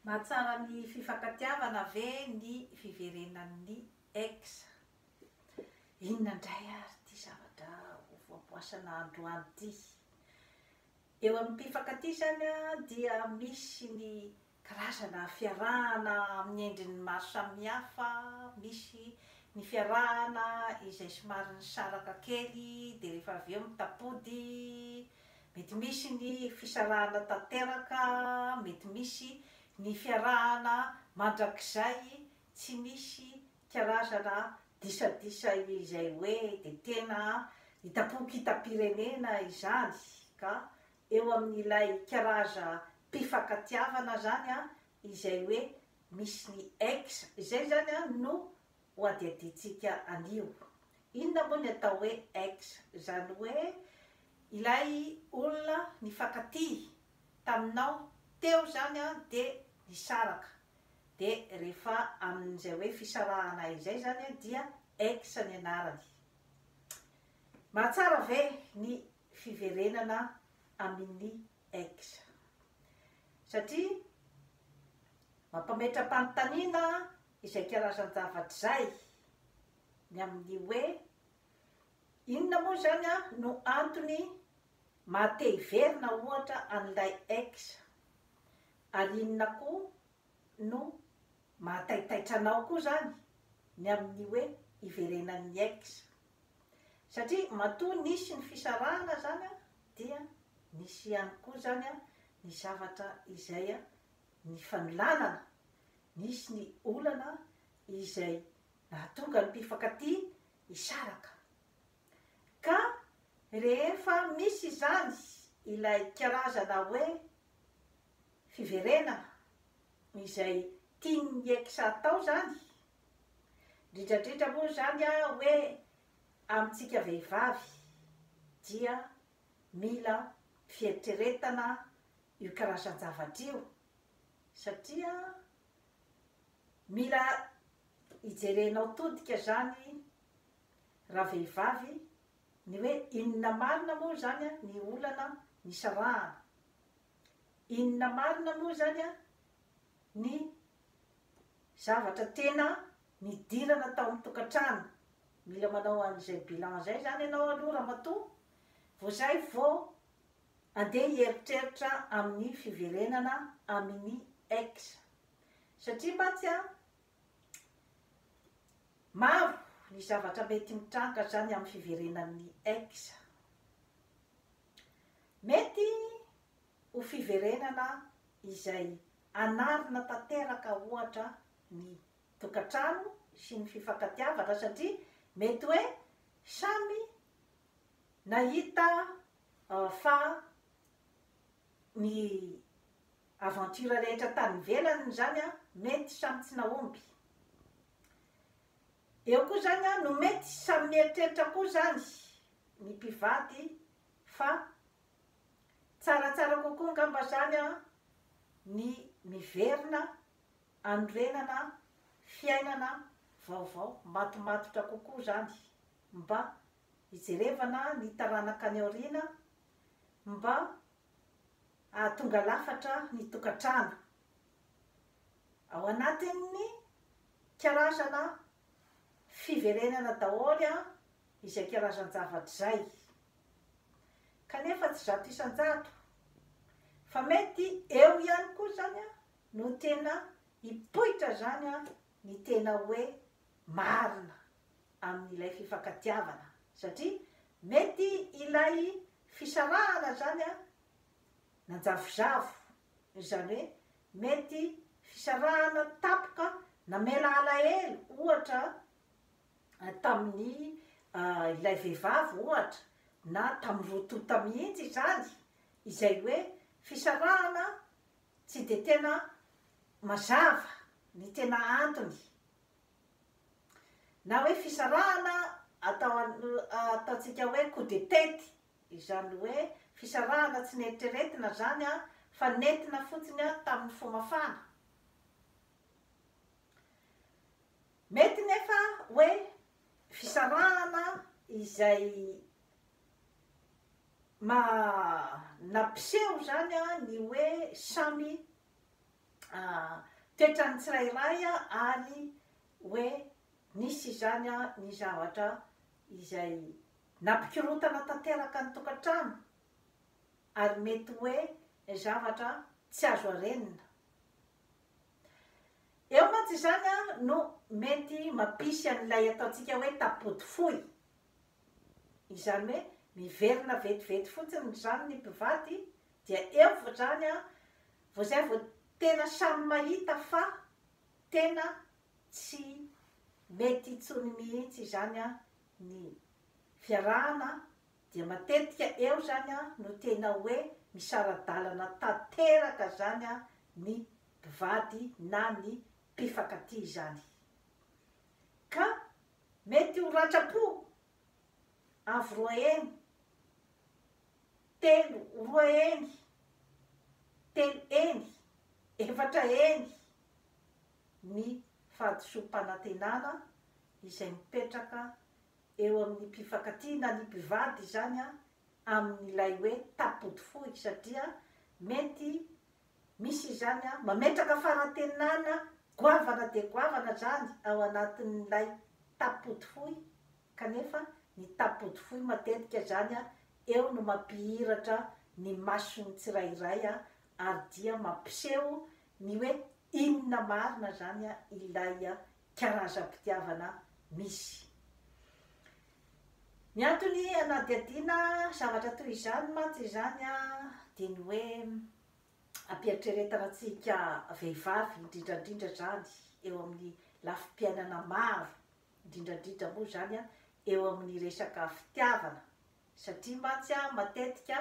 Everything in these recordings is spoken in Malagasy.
Mahatsara ny fifankatiavana ve ny fiverenan'ny ex? Inona indray ary ty zavatra hovoapoasana androany ty? Eo amin'ny mpifankatia zany dia misy ny karazana fiarahana amin'ny endriny maro samihafa, misy ny fiarahana izay somary nisaraka kely dia rehefa avy eo mitapody, mety misy ny fisarahana tanteraka, mety misy ny fiarahana mandrakizay tsy misy karazana disadisa izay hoe dia tena hitapokim-pirenena izany, ka eo amin'ilay karaza mpifankatiavana zany izay hoe misy ny ex, izay zany no ho adiadintsika anio. Inona moa ny atao hoe ex? Zany hoe ilay olona nifankatia taminao teo zany dia nisaraka, dia rehefa amin'izay hoe fisarahana izay zany dia ex ny anarany. Mahatsara ve ny fiverenana amin'ny ex? Satria mampametra-panontaniana izay karazan-javatra zay ny amin'ny hoe inona moa zany no antony mahate hiverina ohatra an'ilay ex, ary inona koa no mahataitaitra anao koa zany ny amin'ny hoe hiverenan'ny ex. Satria matoa nisy ny fisarahana zany dia nisy ihany koa zany ny zavatra izay ny fanolanana, nisy ny olana izay nahatonga ny mpifankatia hisaraka. Ka rehefa misy zany ilay karazana hoe fiverenana izay tian'ny ex atao zany, indrindrandrindra moa zany hoe amintsika vehivavy dia mila fieritreretana io karazan-javatra io, satria mila hijerenao todika zany raha vehivavy ny hoe inona marina moa zany ny olana nisarahana, inona marina moa zany ny zavatra tena nidirana tao amin'ny tokantrano. Mila manao an'izay bilan zay zany ianao aloha raha matoa vao zay vao andeha hieritreritra amin'ny fiverenana amin'ny ex. Satria mantsy maro ny zavatra mety mitranga zany amin'ny fiverenan'ny ex. Mety ho fiverenana izay anarina tanteraka ohatra ny tokantrano sy ny fifankatiavana, satria mety hoe samy nahita fa ny aventure rehetra tany ivelany zany mety samy tsy nahomby. Eo koa zany no mety samy mieritreritra koa zany ny mpivady fa tsaratsara kokoa ngamba zany ny miverina anorenana fiainana vaovao matomatotra kokoa zany, mba hijerevana ny taranaka any aoriana, mba ahatonga lafatra ny tokantrano ao anatin'ny karazana fiverenana daholo izay karazan-javatra zay. Kanefa tsy zato isan-jato fa mety eo ihany koa zany no tena hipoitra zany ny tena hoe marina amin'ilay fifankatiavana, satria mety ilay fisarahana zany nanjavozavo, izany hoe mety fisarahana tapoka namela alahelo ohatra tamin'ny ilay vehivavy ohatra, na tamin'ny rotota mihitsy zany, izay hoe fisarahana tsy de tena mazava ny tena antony, na hoe fisarahana ataontsika hoe coup de tête, izany hoe fisarahana tsy neritreretina zany fa nentina fotsiny tamin'ny fomafana. Mety nefa hoe fisarahana izay nampiseho zany ny hoe samy toetrany tsirairay ary hoe nisy zany ny zavatra izay nampikirotana tanteraka ny tokantrano ary mety hoe zavatra tsy azo arenina. Eo mantsy zany no mety mampisy an'ilay ataontsika hoe tapody foy, izany hoe miverina vetivety fotsiny zany ny mpivady, dia eo vo zany vo zay vo tena samy mahita fa tena tsy mety itsony mihitsy zany ny fiarahana, dia matetika eo zany no tena hoe misaradalana tanteraka zany ny mpivady na ny mpifankatia zany. Ka mety ho ratra-po avy roa eny, telo roa eny, telo eny, efatra eny ny fahadisom-panantenana izay mipetraka eo amin'ny mpifankatia na ny mpivady zany amin'ilay hoe tapody foy, satria mety misy zany mametraka fanantenana goavana de goavana zany ao anatin'ilay tapody foy, kanefa ny tapody foy matetika zany eo no mampihiratra ny mason'ny tsirairay ary dia mampiseho ny hoe inona marina zany ilay karazam-pitiavana misy. Ny antony anadiadiana zavatra toy izany mantsy zany dia ny hoe ampieritreretana antsika vehivavy indrindrandrindra zany eo amin'ny lafim-piainana maro, indrindrandrindra moa zany eo amin'ny resaka fitiavana, satria mantsy matetika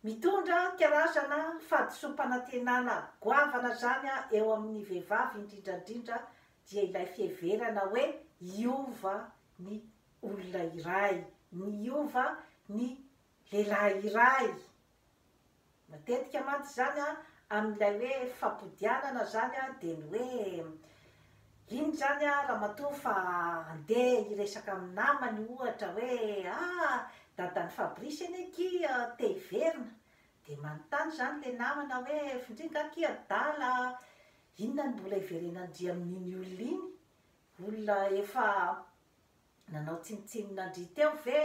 mitondra karazana fahadisom-panantenana goavana zany eo amin'ny vehivavy indrindrandrindra, dia ilay fiheverana hoe hiova ny olona iray, miova ny lehilahy iray. Matetika mantsy zany amin'ilay hoe fampodianana zany dia ny hoe iny zany ramatoa fa andeha hiresaka amin'ny namany ohatra hoe dadany Fabrice eny aky te hiverina, dia manontany zany le namana hoe findringa aky adala, inona ny mbola hiverenandry amin'iny olona iny, olona efa nanao tsinotsinonandry teo ve,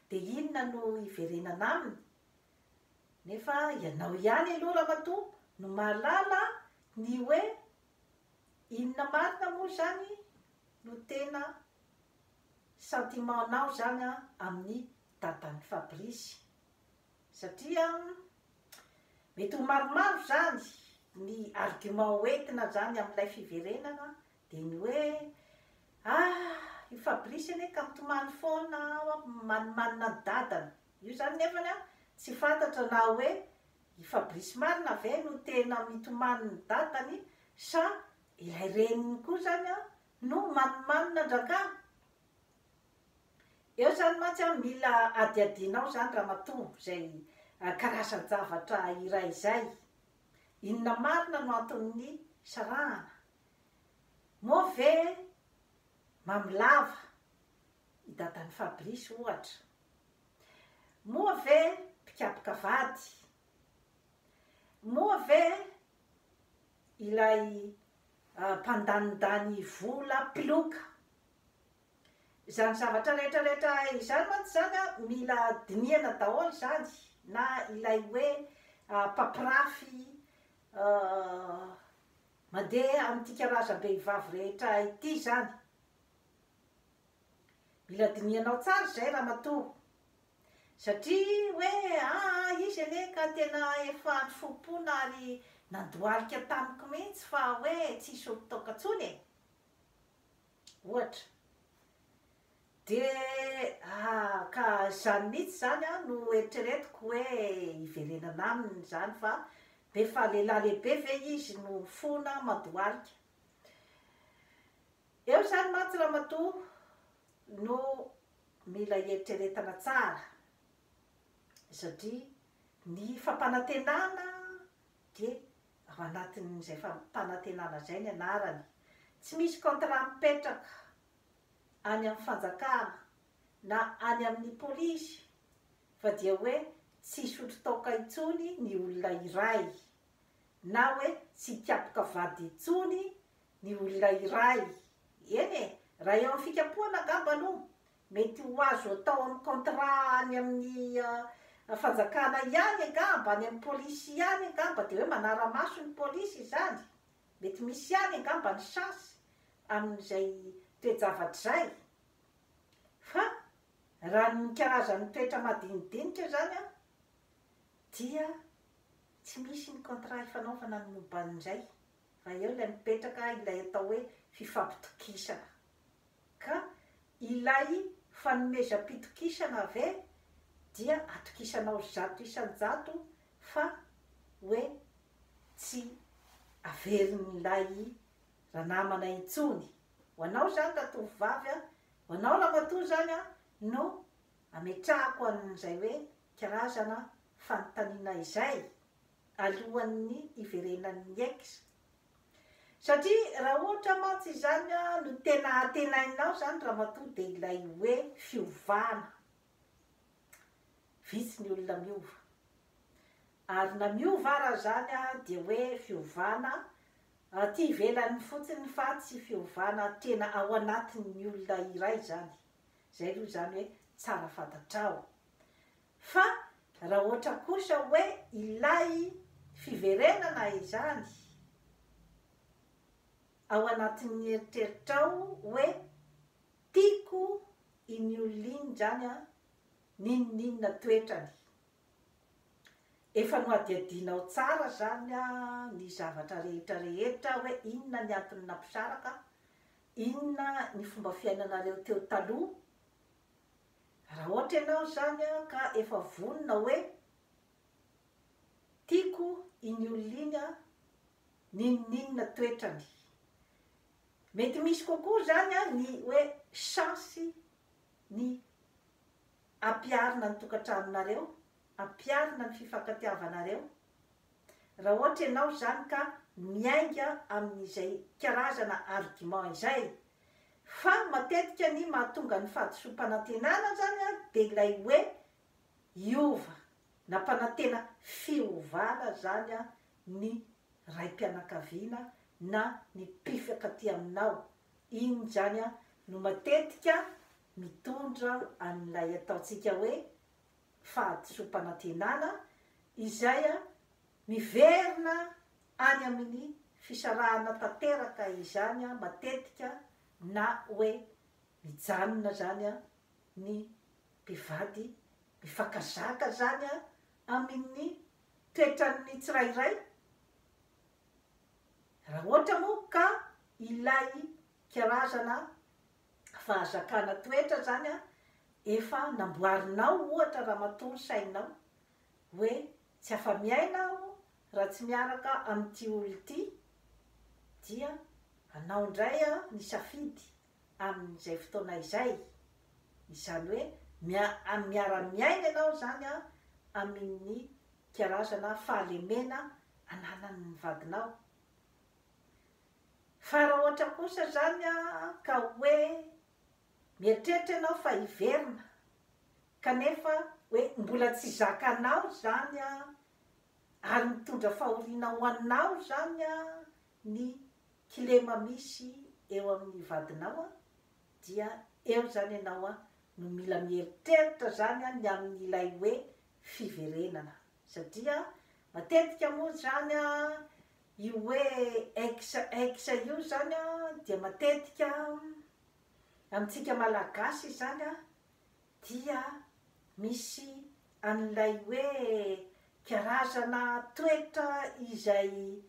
dia inona no hiverenana aminy? Nefa ianao ihany aloha ramatoa no mahalala ny hoe inona marina moa zany no tena sentimentanao zany amin'ny dadan'ny Fabrice, satria mety ho maromaro zany ny argument hoentina zany amin'ilay fiverenana, dia ny hoe i Fabrice anie ka mitomany foana manimanina ny dadana. Io zany nefany tsy fantatra na hoe i Fabrice marina ve no tena mitomany ny dadany, sa ilay reniny koa zany no manimanina ndraka. Eo zany mantsy mila adiadinao zany ramatoa zay karazan-javatra iray zay, inona marina no anton'ny sarahana, moa ve mamilava i dadan'ny Fabrice ohatra, moa ve mpikapoka vady, moa ve ilay mpandanindany vola piloka. Zany zavatra rehetrarehetra izany mantsy zany mila dinihana daholo zany, na ilay hoe mpampirafy mandeha amin'ity karazam-behivavy rehetra ity zany. Mila dinihanao tsara zay ramatoa, satria hoe izy anie ka tena efa nifompona ary nandohalika tamiko mihitsy fa hoe tsisy olo tokatsony e, ohatra. Dia ka zany mihitsy zany no eritreretiko hoe hiverenana aminy zany, fa be fa lehilahy lehibe ve izy no fona mandohalika. Eo zany mantsy ramatoa no mila eritreretana tsara, satria ny fampanantenana dia ao anatin'izay fampanantenana zay ny anarany, tsy misy contrat mipetraka any amin'ny fanjakana na any amin'ny polisy, fa dia hoe tsisy otritoka intsony ny olona iray. na hoe tsy tiapoka vady itsony ny olona iray. Eny e, raha eo amin'ny fikapohana angamba aloha mety ho azo atao amin'ny contrat any amin'ny fanjakana ihany angamba, any amin'ny polisy ihany angamba, de hoe manara-maso ny polisy zany, mety misy ihany angamba ny chance amin'izay toe-javatra zay. Fa raha ny karazan'ny toetra madinidinika zany a dia tsy misy ny contrat ifanaovana ny momban'izay, fa eo ilay mipetraka ilay atao hoe fifampitokisana. Ka ilay fanomezam-pitokisana ave dia atokisanao zato isan-jato fa hoe tsy averin'ilay ranamana intsony. Ho anao zany ratovovavy a, ho anao ramatoa zany a, no ametrahako an'izay hoe karazana fanontaniana izay alohan'ny iverenan'ny ex. Satria raha ohatra mantsy zany a no tena antenainao zany ramatoa de ilay hoe fiovana. Vitsy ny olona miova. Ary na miova ara zany a dia hoe fiovana ty ivelany fotsiny fa tsy fiovana tena ao anatin'ny olona iray zany. Zay aloha zany hoe tsara fantatrao. Fa raha ohatra kosa hoe ilay fiverenana izany ao anatin'ny eritreritrao hoe tiako iny olona iny zany a ninona toetrany. Efa no adiadinao tsara zany a ny zavatra rehetra rehetra hoe inona ny antony nampisaraka, inona ny fomba fiainanareo teo taloha. Raha ohatra ianao zany a ka efa vonona hoe tiako iny olona iny a ninona toetrany. Mety misy kokoa zany a ny hoe chance ny ampiarina ny tokantranonareo, ampiarina ny fifankatiavanareo. Raha ohatra ianao zany ka miainga amin'izay karazana argument izay. Fa matetika ny mahatonga ny fahadisom-panantenana zany a de ilay hoe iova na mpanantena fiovana zany a ny raim-pianakaviana na ny mpifankatia aminao. Iny zany a no matetika mitondra an'ilay ataontsika hoe fahadisom-panantenana izay a miverina any amin'ny fisarahana tanteraka izany a matetika, na hoe mijanona zany a ny mpivady mifankazaka zany a amin'ny toetran'ny tsirairay. Raha ohatra moa ka ilay karazana fahazakana toetra zany a efa namboarinao ohatra ramatoa ny sainao hoe tsy afa-miaina aho raha tsy miaraka amin'ity olo ty, dia anao indray a ny safidy amin'izay fotoana izay. Izany hoe miara-miaina ianao zany a amin'ny karazana fahalemena ananan'ny vadinao. Fa raha ohatra kosa zany a ka hoe mieritreritra ianao fa hiverina kanefa hoe mbola tsy zakanao zany a ary mitondra fahoriana ho anao zany a ny kilema misy eo amin'ny vadinao a, dia eo zany ianao a no mila mieritreritra zany a ny amin'ilay hoe fiverenana. Satria matetika moa zany a io hoe ex io zany a dia matetika amintsika malagasy zany a dia misy an'ilay hoe karazana toetra izay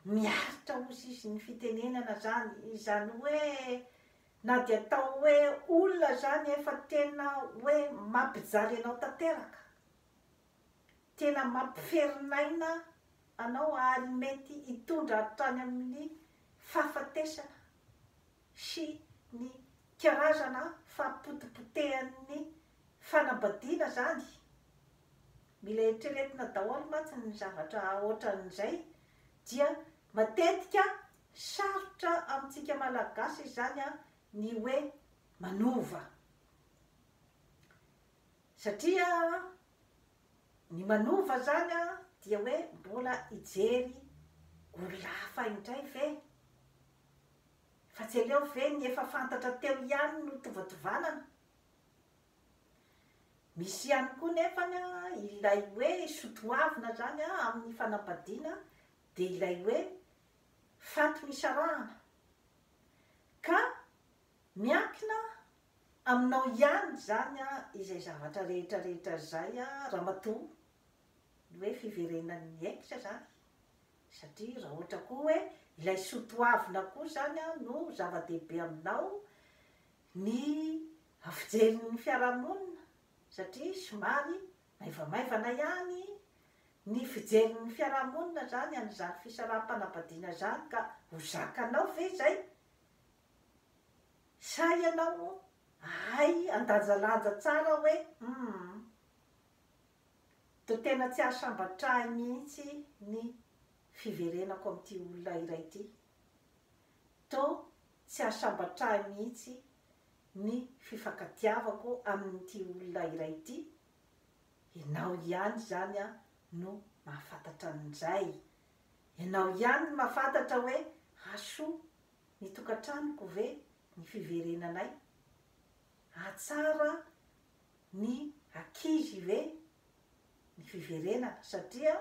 miaritra ozy izy ny fitenenana zany. Izany hoe na dia atao hoe olona zany efa tena hoe mampijaly anao tanteraka, tena mampiferinaina anao ary mety hitondra hatrany amin'ny fahafatesana sy ny karazana fampotipotehan'ny fanambadiana zany. Mila eritreretina daholo mantsy ny zavatra ohatran'izay, dia matetika sarotra amintsika malagasy zany a ny hoe manova. Satria ny manova zany a dia hoe mbola ijery olafa indray ve fa tsy aleo ve ny efa fantatra teo ihany no tovatovanana. Misy ihany koa nefany ilay hoe sotoavina zany amin'ny fanambadiana dia ilay hoe fato misarahana ka miankina aminao ihany zany izay zavatra rehetrarehetra zay ramatoa hoe fiverenan'ny ex zany, satria raha ohatra koa hoe ilay sotoavina koa zany no zava-dehibe aminao ny fijerin'ny fiarahamonina, satria somary maivamaivana ihany ny fijerin'ny fiarahamonina zany an'izany fisaraha-panambadiana zany ka ho zakanao ve zay sa ianao ay andanjalanja tsara hoe to tena tsy ahasambatrahy mihitsy ny fiverenako amin'ity olona iray ity, to tsy ahasambatrahy mihitsy ny fifankatiavako amin'ity olona iray ity. Ianao ihany zany no mahafantatra an'izay, ianao ihany no mahafantatra hoe hasoa ny tokantranoko ve ny fiverenanay, atsara ny ankizy ve ny fiverenana, satria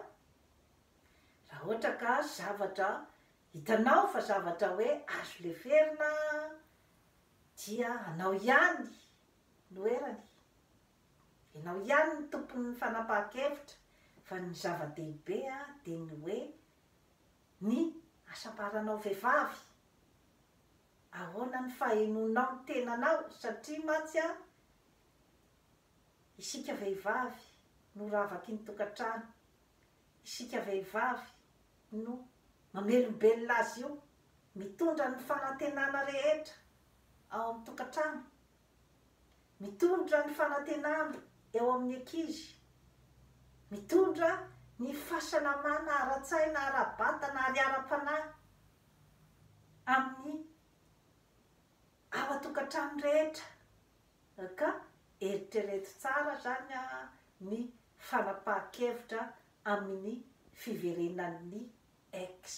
raha ohatra ka zavatra hitanao fa zavatra hoe azo leferina dia anao ihany no erany, ianao ihany ny tompon'ny fanapahan-kevitra, fa ny zava-dehibe dia ny hoe ny asambaranao vehivavy, ahoana ny fahenonao ny tenanao, satria mantsy isika vehivavy no ravaky ny tokantrano, isika vehivavy no mamelombelona azy io, mitondra ny fanantenana rehetra ao amin'ny tokantrano, mitondra ny fanantenana eo amin'ny ankizy, mitondra ny fahasalamana ara-tsaina, ara-batana ary ara-panahy amin'ny ao an-tokantrano rehetra, ka eritrereto tsara zany ny fanapahan-kevitra amin'ny fiverenan'ny ex.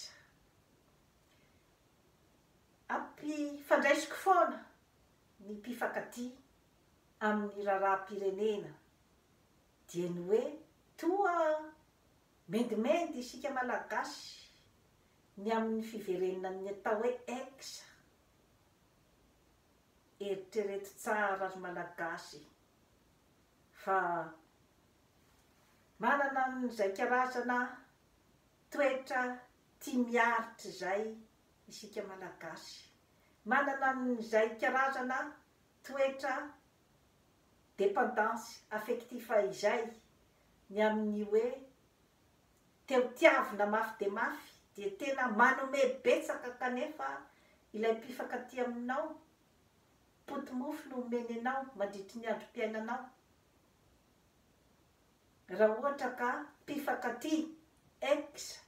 Ampifandraisiko foana ny mpifankatia amin'ny raharaham-pirenena dia ny hoe toa mendimendy isika malagasy ny amin'ny fiverenan'ny atao hoe ex. Eritrereto tsara ry malagasy fa manana n'izay karazana toetra tia miaritra zay isika malagasy, manana n'izay karazana toetra dépendance affective izay ny amin'ny hoe teo-tiavina mafy de mafy, dia tena manome betsaka kanefa ilay mpifankatia aminao, potomofo no omeny anao mandritry ny androm-piainanao. Raha ohatra ka mpifankatia ex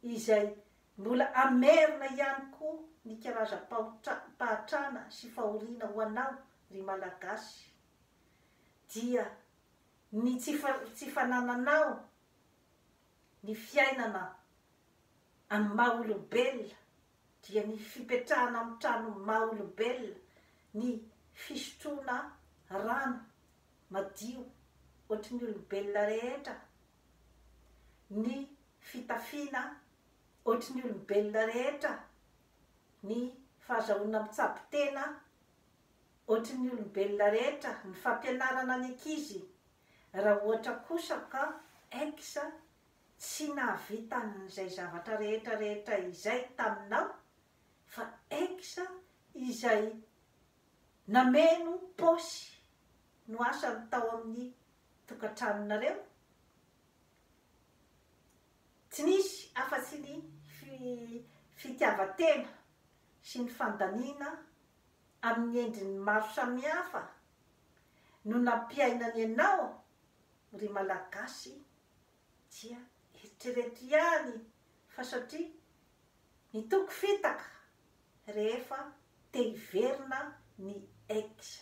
izay mbola amerina ihany koa ny karazam-pahatrana sy fahoriana ho anao ry malagasy, dia ny tsy fanananao ny fiainana amin'ny maha-olombelona, dia ny fipetrahana amin'ny trano maha-olombelona, ny fisotroana rano madio ohatry ny olombelona rehetra, ny fitafiana ohatry ny olombelona rehetra, ny fahazahoana mitsabo-tena ohatry ny olombelona rehetra, ny fampianarana ny ankizy. Raha ohatra kosa ka ex tsy nahavita n'izay zavatra rehetrarehetra izay taminao, fa ex izay nameno paosy no asany tao amin'ny tokantranonareo, tsy nisy afa-tsy ny fitiavan-tena sy ny fandaniana amin'ny endriny maro samihafa no nampiainany ianao ry malagasy, dia eritrereto ihany fa satria nitoko fitaka rehefa te hiverina ny ex,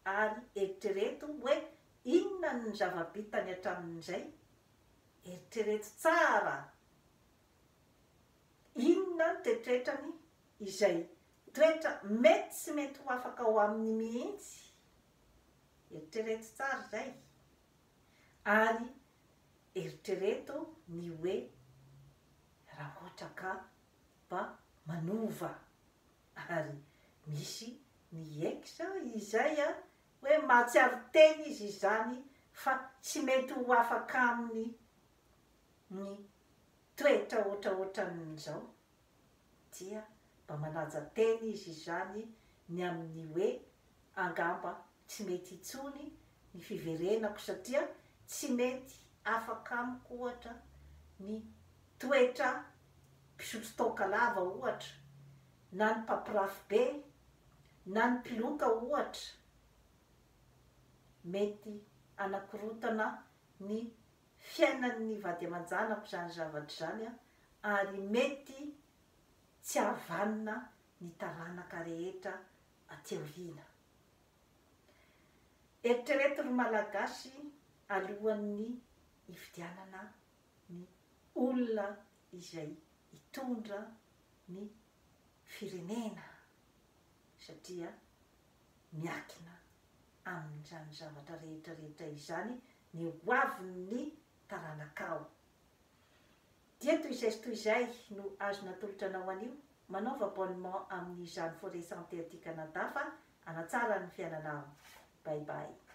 ary eritrereto hoe inona ny zava-bitany hatramin'izay, eritrereto tsara inona ny toetretrany izay toetra mety sy mety ho afaka ho amin'ny mihitsy, eritrereto tsara zay, ary eritrereto ny hoe raha ohatra ka mba manova, ary misy ny exa izay a hoe mahatsiaro teny izy izany fa tsy mety ho afaka aminy ny toetra ohatraohatran'izao dia mba manaja teny izy izany ny amin'ny hoe angamba tsy mety itsony ny fiverenako satria tsy mety afaka amiko ohatra ny toetra mpisotro toaka lava ohatra, na ny mpampirafy be, na ny mpiloka ohatra, mety anakorotana ny fiainan'ny vady aman-janako zany zavatra zany a, ary mety tsy havanina ny taranaka rehetra aty aoriana. Eritrereto ry malagasy alohan'ny hifidianana ny olona izay hitondra ny firenena, satria miakina amin'izany zavatra rehetrarehetra izany ny hoavin'ny taranakao. Dia toy izay sy toy izay no azona tolotra anao anio, manaova abonnement amin'izany forêt santé aty Canada fa hanatsara ny fiainanao. Bye bye.